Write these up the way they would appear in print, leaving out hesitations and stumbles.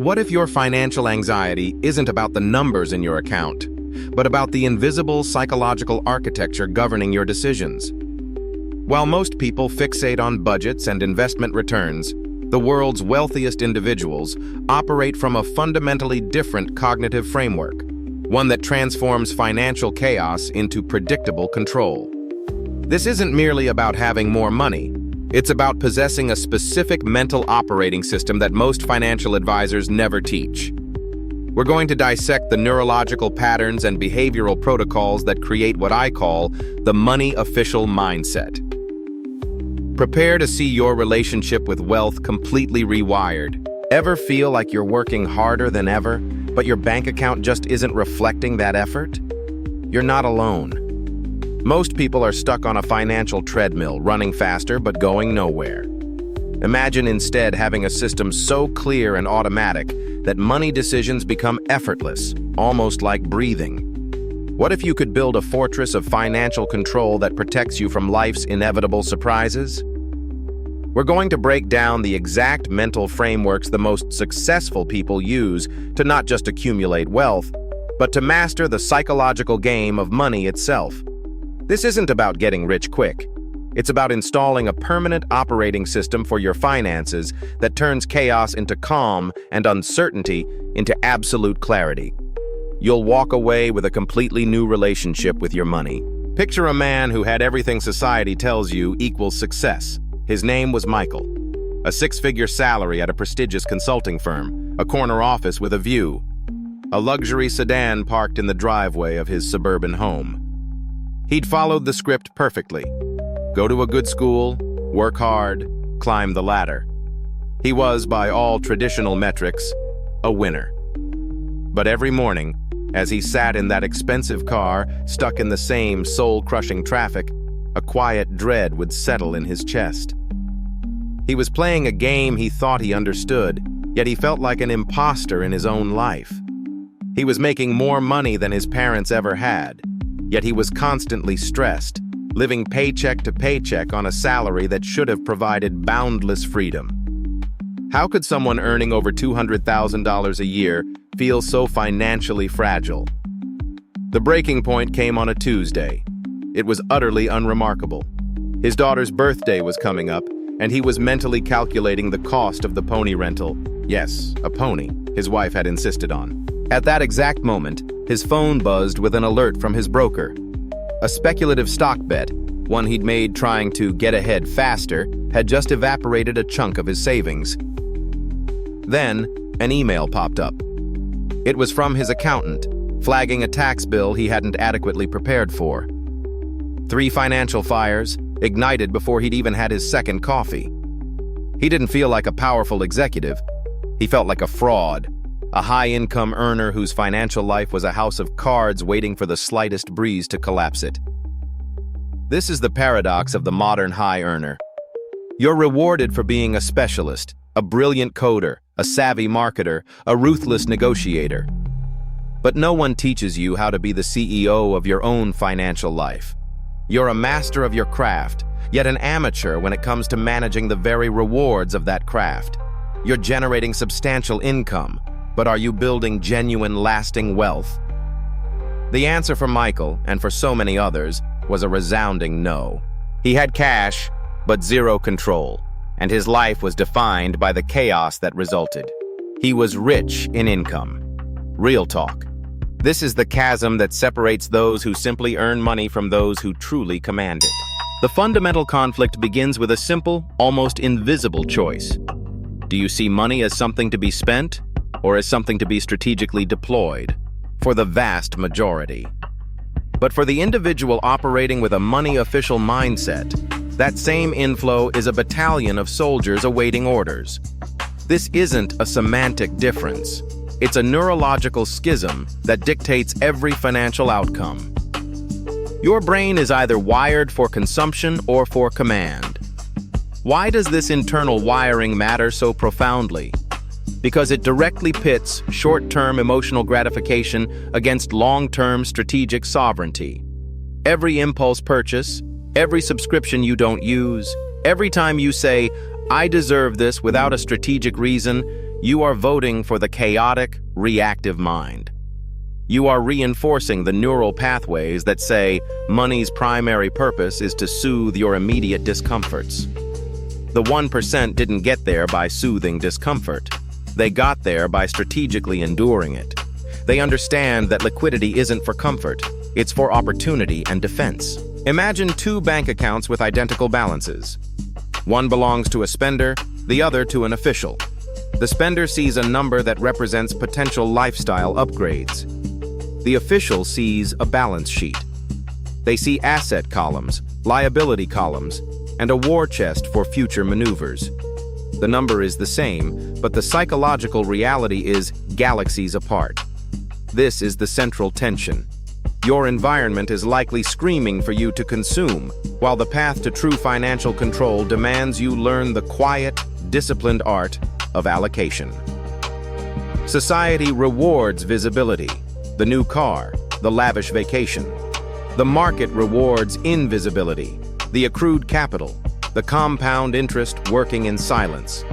What if your financial anxiety isn't about the numbers in your account, but about the invisible psychological architecture governing your decisions? While most people fixate on budgets and investment returns, the world's wealthiest individuals operate from a fundamentally different cognitive framework, one that transforms financial chaos into predictable control. This isn't merely about having more money. It's about possessing a specific mental operating system that most financial advisors never teach. We're going to dissect the neurological patterns and behavioral protocols that create what I call the money official mindset. Prepare to see your relationship with wealth completely rewired. Ever feel like you're working harder than ever, but your bank account just isn't reflecting that effort? You're not alone. Most people are stuck on a financial treadmill, running faster but going nowhere. Imagine instead having a system so clear and automatic that money decisions become effortless, almost like breathing. What if you could build a fortress of financial control that protects you from life's inevitable surprises? We're going to break down the exact mental frameworks the most successful people use to not just accumulate wealth, but to master the psychological game of money itself. This isn't about getting rich quick. It's about installing a permanent operating system for your finances that turns chaos into calm and uncertainty into absolute clarity. You'll walk away with a completely new relationship with your money. Picture a man who had everything society tells you equals success. His name was Michael. A six-figure salary at a prestigious consulting firm, a corner office with a view, a luxury sedan parked in the driveway of his suburban home. He'd followed the script perfectly. Go to a good school, work hard, climb the ladder. He was, by all traditional metrics, a winner. But every morning, as he sat in that expensive car, stuck in the same soul-crushing traffic, a quiet dread would settle in his chest. He was playing a game he thought he understood, yet he felt like an imposter in his own life. He was making more money than his parents ever had, yet he was constantly stressed, living paycheck to paycheck on a salary that should have provided boundless freedom. How could someone earning over $200,000 a year feel so financially fragile? The breaking point came on a Tuesday. It was utterly unremarkable. His daughter's birthday was coming up, and he was mentally calculating the cost of the pony rental. Yes, a pony, his wife had insisted on. At that exact moment, his phone buzzed with an alert from his broker. A speculative stock bet, one he'd made trying to get ahead faster, had just evaporated a chunk of his savings. Then, an email popped up. It was from his accountant, flagging a tax bill he hadn't adequately prepared for. 3 financial fires, ignited before he'd even had his second coffee. He didn't feel like a powerful executive. He felt like a fraud, a high-income earner whose financial life was a house of cards waiting for the slightest breeze to collapse it. This is the paradox of the modern high earner. You're rewarded for being a specialist, a brilliant coder, a savvy marketer, a ruthless negotiator. But no one teaches you how to be the CEO of your own financial life. You're a master of your craft, yet an amateur when it comes to managing the very rewards of that craft. You're generating substantial income, but are you building genuine, lasting wealth? The answer for Michael, and for so many others, was a resounding no. He had cash, but zero control, and his life was defined by the chaos that resulted. He was rich in income. Real talk. This is the chasm that separates those who simply earn money from those who truly command it. The fundamental conflict begins with a simple, almost invisible choice. Do you see money as something to be spent, or as something to be strategically deployed? For the vast majority. But for the individual operating with a money official mindset, that same inflow is a battalion of soldiers awaiting orders. This isn't a semantic difference. It's a neurological schism that dictates every financial outcome. Your brain is either wired for consumption or for command. Why does this internal wiring matter so profoundly? Because it directly pits short-term emotional gratification against long-term strategic sovereignty. Every impulse purchase, every subscription you don't use, every time you say, "I deserve this," without a strategic reason, you are voting for the chaotic, reactive mind. You are reinforcing the neural pathways that say money's primary purpose is to soothe your immediate discomforts. The 1% didn't get there by soothing discomfort. They got there by strategically enduring it. They understand that liquidity isn't for comfort, it's for opportunity and defense. Imagine two bank accounts with identical balances. One belongs to a spender, the other to an official. The spender sees a number that represents potential lifestyle upgrades. The official sees a balance sheet. They see asset columns, liability columns, and a war chest for future maneuvers. The number is the same, but the psychological reality is galaxies apart. This is the central tension. Your environment is likely screaming for you to consume, while the path to true financial control demands you learn the quiet, disciplined art of allocation. Society rewards visibility, the new car, the lavish vacation. The market rewards invisibility, the accrued capital, the compound interest working in silence.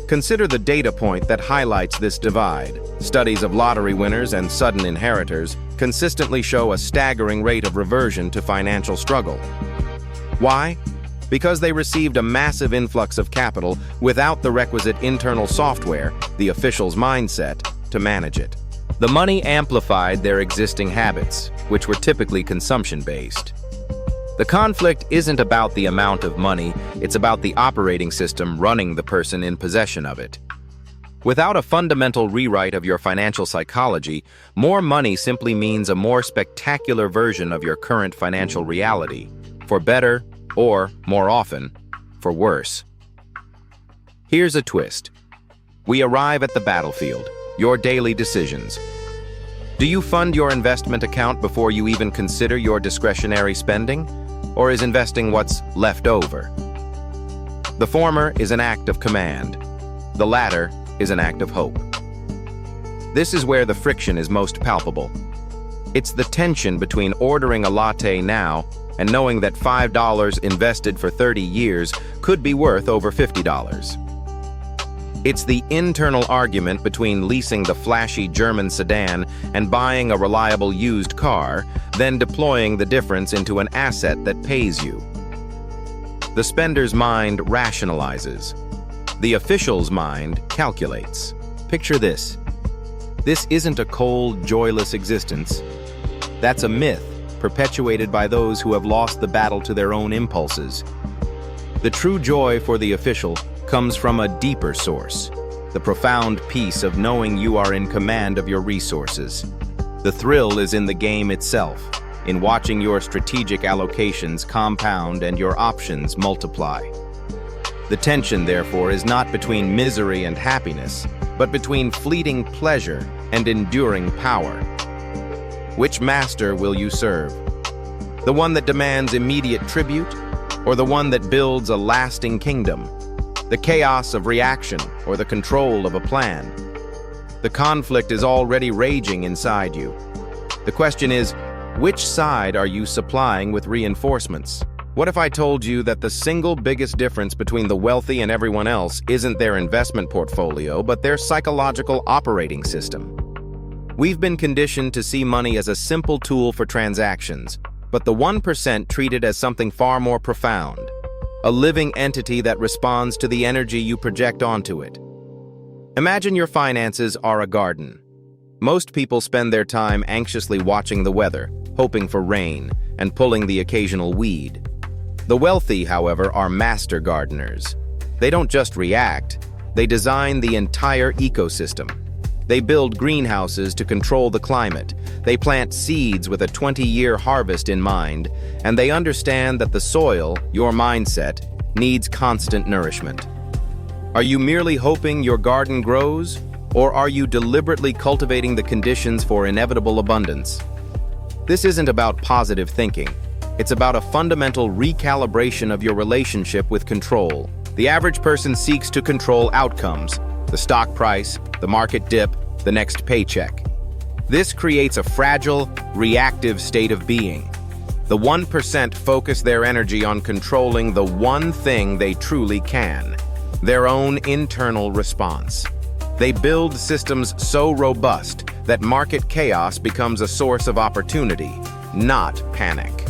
Consider the data point that highlights this divide. Studies of lottery winners and sudden inheritors consistently show a staggering rate of reversion to financial struggle. Why? Because they received a massive influx of capital without the requisite internal software, the official's mindset, to manage it. The money amplified their existing habits, which were typically consumption-based. The conflict isn't about the amount of money, it's about the operating system running the person in possession of it. Without a fundamental rewrite of your financial psychology, more money simply means a more spectacular version of your current financial reality, for better or, more often, for worse. Here's a twist. We arrive at the battlefield, your daily decisions. Do you fund your investment account before you even consider your discretionary spending? Or is investing what's left over? The former is an act of command. The latter is an act of hope. This is where the friction is most palpable. It's the tension between ordering a latte now and knowing that $5 invested for 30 years could be worth over $50. It's the internal argument between leasing the flashy German sedan and buying a reliable used car, then deploying the difference into an asset that pays you. The spender's mind rationalizes. The official's mind calculates. Picture this. This isn't a cold, joyless existence. That's a myth perpetuated by those who have lost the battle to their own impulses. The true joy for the official comes from a deeper source, the profound peace of knowing you are in command of your resources. The thrill is in the game itself, in watching your strategic allocations compound and your options multiply. The tension, therefore, is not between misery and happiness, but between fleeting pleasure and enduring power. Which master will you serve? The one that demands immediate tribute, or the one that builds a lasting kingdom? The chaos of reaction or the control of a plan? The conflict is already raging inside you. The question is, which side are you supplying with reinforcements? What if I told you that the single biggest difference between the wealthy and everyone else isn't their investment portfolio, but their psychological operating system? We've been conditioned to see money as a simple tool for transactions, but the 1% treat it as something far more profound. A living entity that responds to the energy you project onto it. Imagine your finances are a garden. Most people spend their time anxiously watching the weather, hoping for rain, and pulling the occasional weed. The wealthy, however, are master gardeners. They don't just react, they design the entire ecosystem. They build greenhouses to control the climate. They plant seeds with a 20-year harvest in mind, and they understand that the soil, your mindset, needs constant nourishment. Are you merely hoping your garden grows, or are you deliberately cultivating the conditions for inevitable abundance? This isn't about positive thinking. It's about a fundamental recalibration of your relationship with control. The average person seeks to control outcomes, the stock price, the market dip, the next paycheck. This creates a fragile, reactive state of being. The 1% focus their energy on controlling the one thing they truly can: Their own internal response. They build systems so robust that market chaos becomes a source of opportunity, not panic.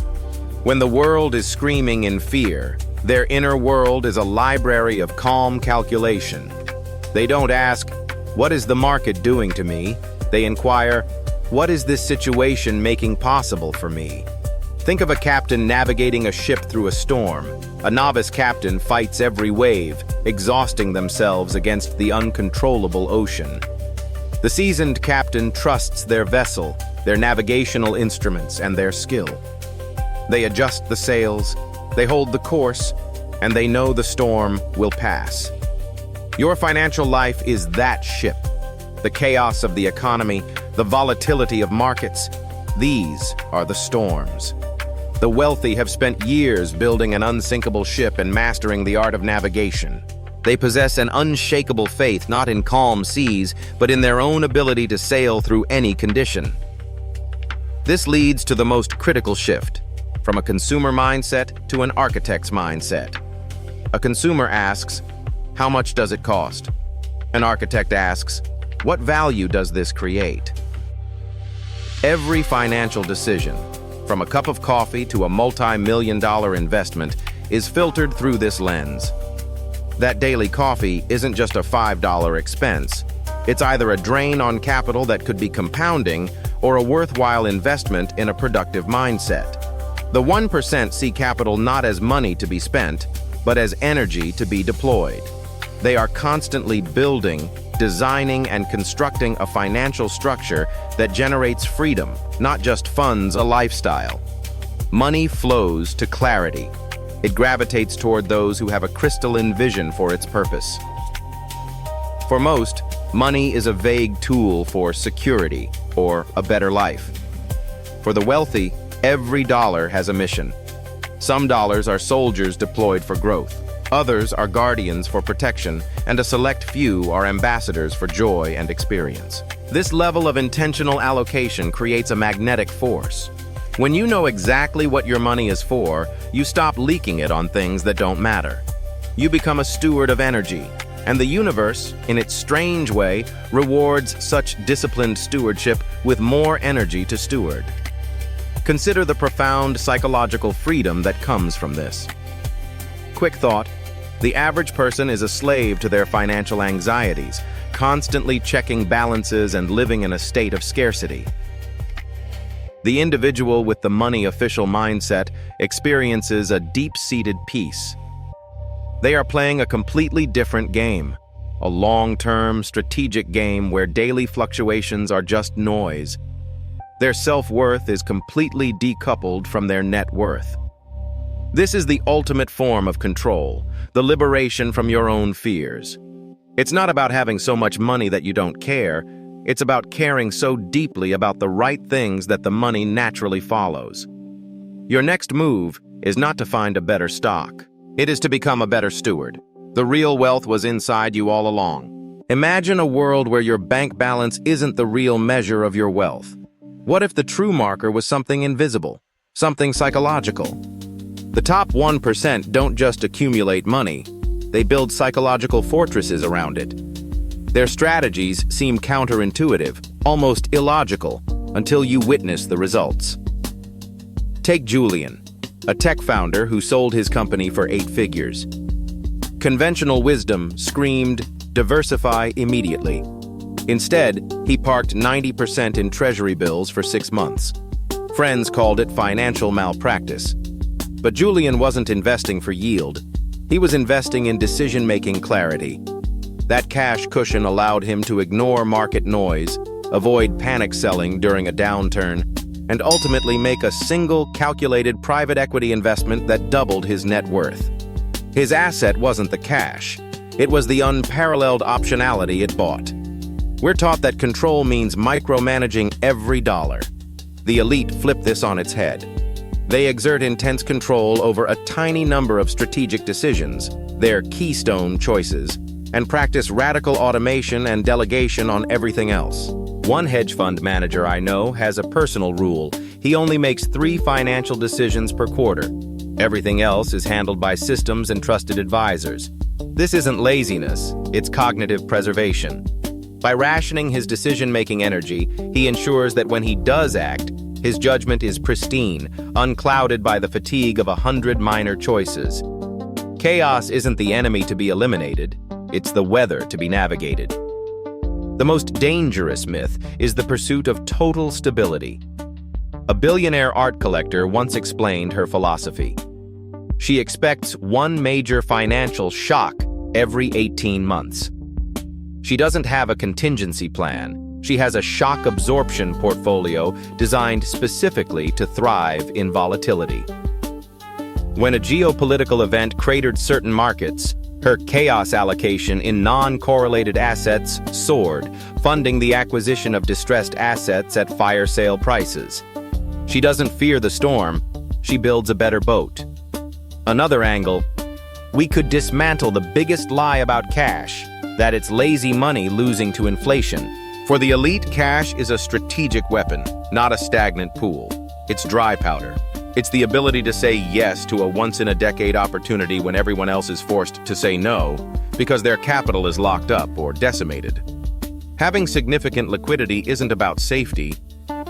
When the world is screaming in fear, their inner world is a library of calm calculation. They don't ask, "What is the market doing to me?" They inquire, "What is this situation making possible for me?" Think of a captain navigating a ship through a storm. A novice captain fights every wave, exhausting themselves against the uncontrollable ocean. The seasoned captain trusts their vessel, their navigational instruments, and their skill. They adjust the sails, they hold the course, and they know the storm will pass. Your financial life is that ship. The chaos of the economy, the volatility of markets, these are the storms. The wealthy have spent years building an unsinkable ship and mastering the art of navigation. They possess an unshakable faith not in calm seas, but in their own ability to sail through any condition. This leads to the most critical shift, from a consumer mindset to an architect's mindset. A consumer asks, "How much does it cost?" An architect asks, "What value does this create?" Every financial decision, from a cup of coffee to a multi-million-dollar investment, is filtered through this lens. That daily coffee isn't just a $5 expense. It's either a drain on capital that could be compounding or a worthwhile investment in a productive mindset. The 1% see capital not as money to be spent, but as energy to be deployed. They are constantly building, designing, and constructing a financial structure that generates freedom, not just funds a lifestyle. Money flows to clarity. It gravitates toward those who have a crystalline vision for its purpose. For most, money is a vague tool for security or a better life. For the wealthy, every dollar has a mission. Some dollars are soldiers deployed for growth. Others are guardians for protection, and a select few are ambassadors for joy and experience. This level of intentional allocation creates a magnetic force. When you know exactly what your money is for, you stop leaking it on things that don't matter. You become a steward of energy, and the universe, in its strange way, rewards such disciplined stewardship with more energy to steward. Consider the profound psychological freedom that comes from this. Quick thought. The average person is a slave to their financial anxieties, constantly checking balances and living in a state of scarcity. The individual with the money official mindset experiences a deep-seated peace. They are playing a completely different game, a long-term, strategic game where daily fluctuations are just noise. Their self-worth is completely decoupled from their net worth. This is the ultimate form of control, the liberation from your own fears. It's not about having so much money that you don't care. It's about caring so deeply about the right things that the money naturally follows. Your next move is not to find a better stock. It is to become a better steward. The real wealth was inside you all along. Imagine a world where your bank balance isn't the real measure of your wealth. What if the true marker was something invisible, something psychological? The top 1% don't just accumulate money, they build psychological fortresses around it. Their strategies seem counterintuitive, almost illogical, until you witness the results. Take Julian, a tech founder who sold his company for 8 figures. Conventional wisdom screamed, "Diversify immediately." Instead, he parked 90% in treasury bills for 6 months. Friends called it financial malpractice. But Julian wasn't investing for yield. He was investing in decision-making clarity. That cash cushion allowed him to ignore market noise, avoid panic selling during a downturn, and ultimately make a single calculated private equity investment that doubled his net worth. His asset wasn't the cash. It was the unparalleled optionality it bought. We're taught that control means micromanaging every dollar. The elite flip this on its head. They exert intense control over a tiny number of strategic decisions, their keystone choices, and practice radical automation and delegation on everything else. One hedge fund manager I know has a personal rule. He only makes 3 financial decisions per quarter. Everything else is handled by systems and trusted advisors. This isn't laziness, it's cognitive preservation. By rationing his decision-making energy, he ensures that when he does act, his judgment is pristine, unclouded by the fatigue of 100 minor choices. Chaos isn't the enemy to be eliminated, it's the weather to be navigated. The most dangerous myth is the pursuit of total stability. A billionaire art collector once explained her philosophy. She expects one major financial shock every 18 months. She doesn't have a contingency plan. She has a shock absorption portfolio designed specifically to thrive in volatility. When a geopolitical event cratered certain markets, her chaos allocation in non-correlated assets soared, funding the acquisition of distressed assets at fire sale prices. She doesn't fear the storm, she builds a better boat. Another angle, we could dismantle the biggest lie about cash, that it's lazy money losing to inflation. For the elite, cash is a strategic weapon, not a stagnant pool. It's dry powder. It's the ability to say yes to a once-in-a-decade opportunity when everyone else is forced to say no because their capital is locked up or decimated. Having significant liquidity isn't about safety,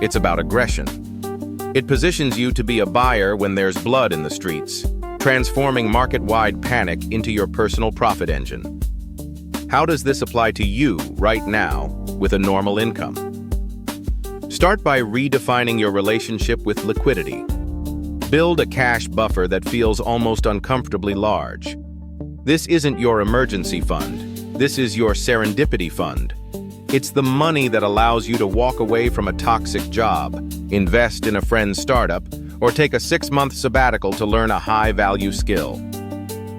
it's about aggression. It positions you to be a buyer when there's blood in the streets, transforming market-wide panic into your personal profit engine. How does this apply to you right now with a normal income? Start by redefining your relationship with liquidity. Build a cash buffer that feels almost uncomfortably large. This isn't your emergency fund. This is your serendipity fund. It's the money that allows you to walk away from a toxic job, invest in a friend's startup, or take a 6-month sabbatical to learn a high-value skill.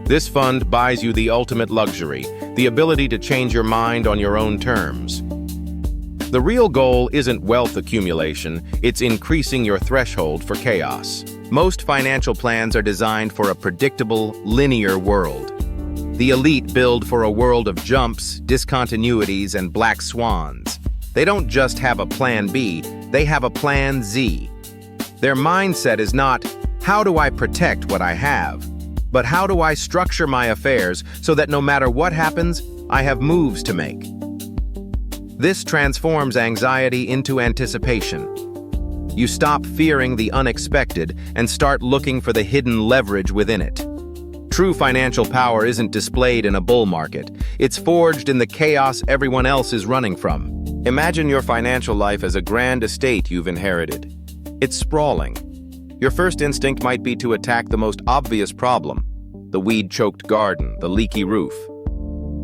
This fund buys you the ultimate luxury, the ability to change your mind on your own terms. The real goal isn't wealth accumulation, it's increasing your threshold for chaos. Most financial plans are designed for a predictable, linear world. The elite build for a world of jumps, discontinuities, and black swans. They don't just have a plan B, they have a plan Z. Their mindset is not, how do I protect what I have? But how do I structure my affairs so that no matter what happens, I have moves to make? This transforms anxiety into anticipation. You stop fearing the unexpected and start looking for the hidden leverage within it. True financial power isn't displayed in a bull market. It's forged in the chaos everyone else is running from. Imagine your financial life as a grand estate you've inherited. It's sprawling. Your first instinct might be to attack the most obvious problem, the weed-choked garden, the leaky roof.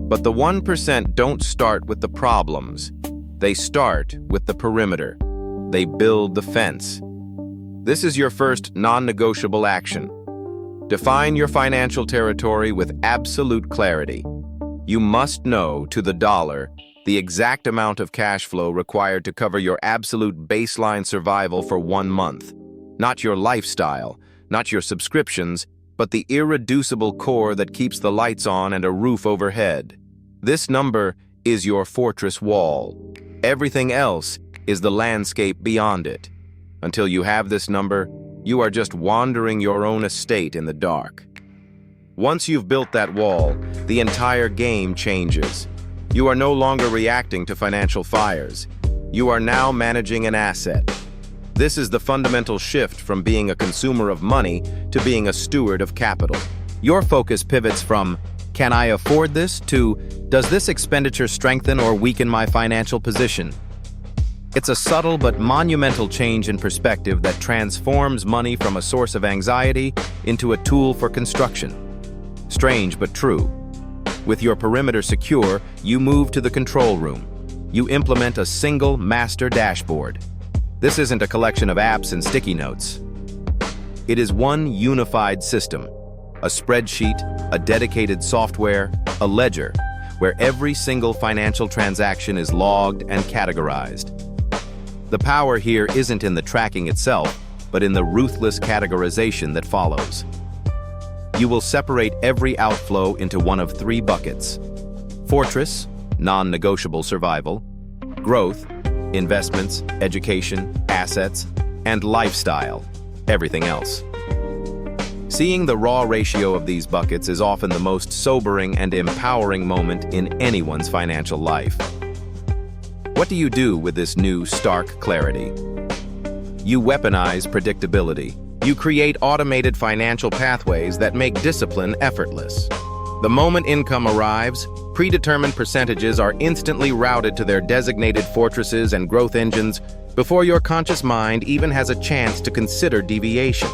But the 1% don't start with the problems. They start with the perimeter. They build the fence. This is your first non-negotiable action. Define your financial territory with absolute clarity. You must know, to the dollar, the exact amount of cash flow required to cover your absolute baseline survival for 1 month. Not your lifestyle, not your subscriptions, but the irreducible core that keeps the lights on and a roof overhead. This number is your fortress wall. Everything else is the landscape beyond it. Until you have this number, you are just wandering your own estate in the dark. Once you've built that wall, the entire game changes. You are no longer reacting to financial fires. You are now managing an asset. This is the fundamental shift from being a consumer of money to being a steward of capital. Your focus pivots from, can I afford this, to, does this expenditure strengthen or weaken my financial position? It's a subtle but monumental change in perspective that transforms money from a source of anxiety into a tool for construction. Strange but true. With your perimeter secure, you move to the control room. You implement a single master dashboard. This isn't a collection of apps and sticky notes. It is one unified system, a spreadsheet, a dedicated software, a ledger, where every single financial transaction is logged and categorized. The power here isn't in the tracking itself, but in the ruthless categorization that follows. You will separate every outflow into one of 3 buckets: fortress, non-negotiable survival; growth, investments, education, assets; and lifestyle, everything else. Seeing the raw ratio of these buckets is often the most sobering and empowering moment in anyone's financial life. What do you do with this new, stark clarity? You weaponize predictability. You create automated financial pathways that make discipline effortless. The moment income arrives, predetermined percentages are instantly routed to their designated fortresses and growth engines before your conscious mind even has a chance to consider deviation.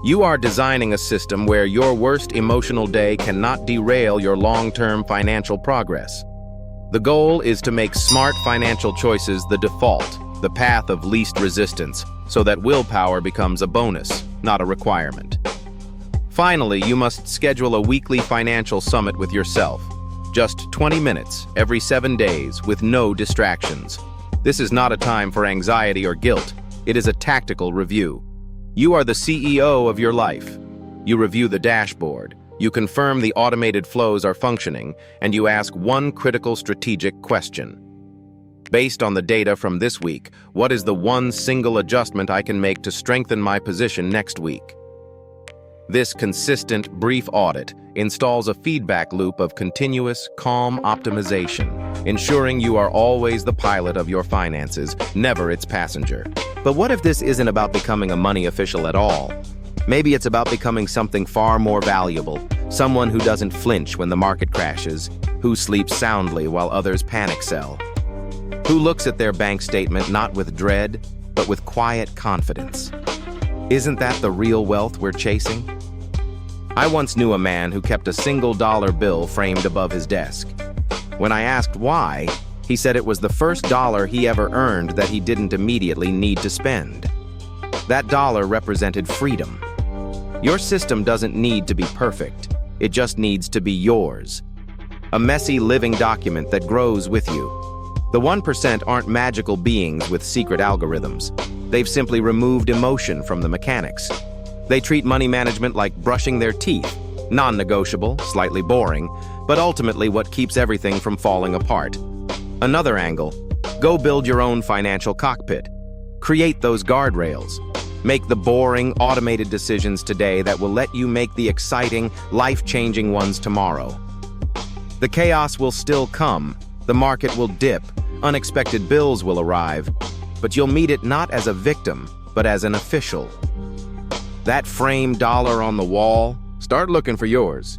You are designing a system where your worst emotional day cannot derail your long-term financial progress. The goal is to make smart financial choices the default, the path of least resistance, so that willpower becomes a bonus, not a requirement. Finally, you must schedule a weekly financial summit with yourself. Just 20 minutes every 7 days with no distractions. This is not a time for anxiety or guilt. It is a tactical review. You are the CEO of your life. You review the dashboard. You confirm the automated flows are functioning, and you ask one critical strategic question. Based on the data from this week, what is the one single adjustment I can make to strengthen my position next week? This consistent, brief audit installs a feedback loop of continuous, calm optimization, ensuring you are always the pilot of your finances, never its passenger. But what if this isn't about becoming a money official at all? Maybe it's about becoming something far more valuable, someone who doesn't flinch when the market crashes, who sleeps soundly while others panic sell, who looks at their bank statement not with dread, but with quiet confidence. Isn't that the real wealth we're chasing? I once knew a man who kept a single-dollar bill framed above his desk. When I asked why, he said it was the first dollar he ever earned that he didn't immediately need to spend. That dollar represented freedom. Your system doesn't need to be perfect. It just needs to be yours. A messy living document that grows with you. The 1% aren't magical beings with secret algorithms. They've simply removed emotion from the mechanics. They treat money management like brushing their teeth, non-negotiable, slightly boring, but ultimately what keeps everything from falling apart. Another angle, go build your own financial cockpit. Create those guardrails. Make the boring, automated decisions today that will let you make the exciting, life-changing ones tomorrow. The chaos will still come, the market will dip, unexpected bills will arrive, but you'll meet it not as a victim, but as an official. That framed dollar on the wall, start looking for yours.